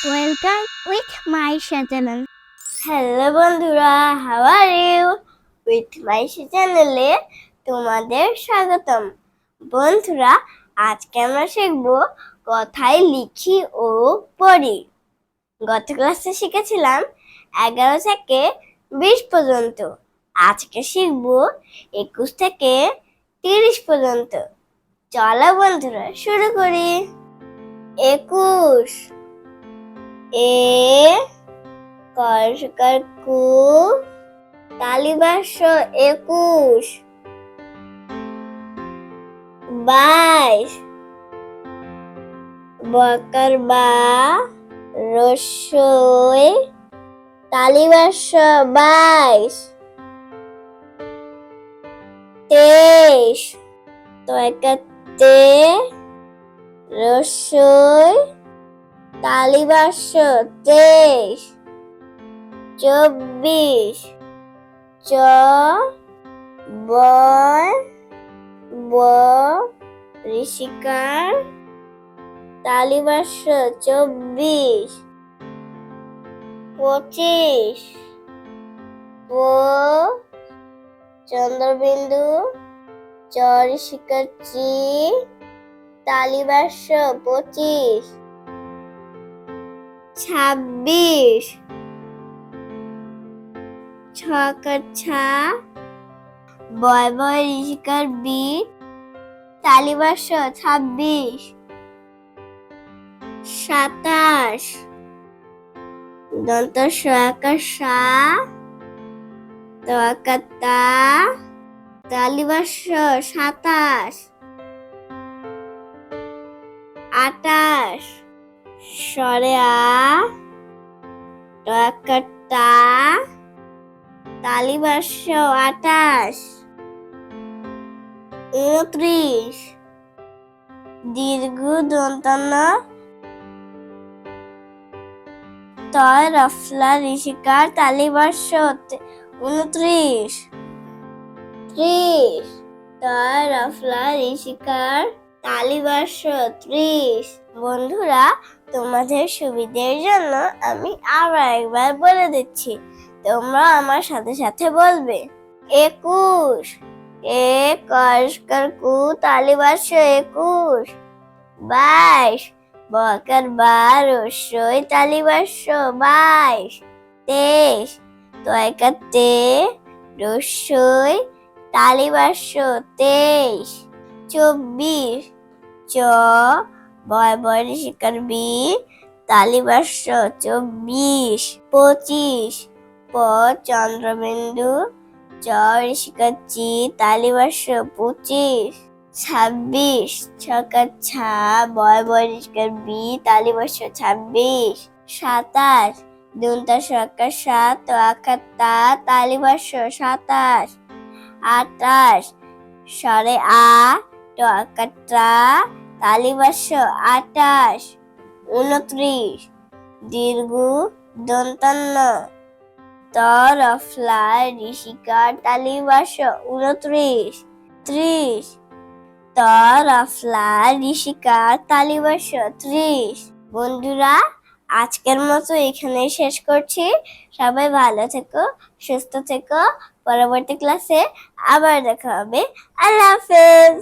Welcome with my channel. Hello বন্ধুরা, how are you? With my চ্যানেলে তোমাদের স্বাগতম। বন্ধুরা, আজকে আমরা শিখব কথায় লিখি ও পড়ি। গত ক্লাসে শিখেছিলাম 11 থেকে 20 পর্যন্ত। আজকে শিখব 21 থেকে 30 পর্যন্ত। চলো বন্ধুরা শুরু করি। 21 এ কর কু তালিবাস্য 21 22 বকার বা রসই তালিবাস্য 22 23 তয়কাতে রসই তালিবাস্য 23 24 চ বয় ব ঋষিকার তালিবাস্য 24 25 প চন্দ্রবিন্দু চ ঋষিকার চি তালিবাস্য 25 26 ছকার ছা বয় বয় ঋষিকার বি তালিবাস্য 26 27 দন্ত সয়াকার সা তয়াকার তা তালিবাস্য 27 28 স্বরে আ তয়াকার তা তালিবাস্য 28 29 দীর্ঘ দন্তন্য তয় রফলা ঋষিকার তালিবাস্য 29 30 তয় রফলা ঋষিকার তালিবাস্য 30 বন্ধুরা, তোমাদের সুবিধের জন্য আমি আবার একবার বলে দিচ্ছি, তোমরা আমার সাথে সাথে বলবে। 21 এ কর কু তালিবাস্য 21 22 বকার বা রসই তালিবাস্য 22 23 তয়কাতে রসই তালিবাস্য 23 24 চ বয় বয় ঋষিকার বি তালিবাস্য 24 25 প চন্দ্রবিন্দু চ ঋষিকার চি তালিবাস্য 25 26 ছকার ছা বয় বয় ঋষিকার বি তালিবাস্য 26 27 দন্তা সকার সা তয়াকার তা তালিবাস্য 27 28 স্বরে আ তয়াকার তা তালিবাস্য 28 29 দীর্ঘ দন্তান্ন ত রফলা ঋষিকার তালিবাস্য 29 30 ত রফলা ঋষিকার তালিবাস্য 30 বন্ধুরা, আজকের মতো এখানেই শেষ করছি। সবাই ভালো থেকো, সুস্থ থেকো। পরবর্তী ক্লাসে আবার দেখা হবে। আল্লাহ হাফেজ।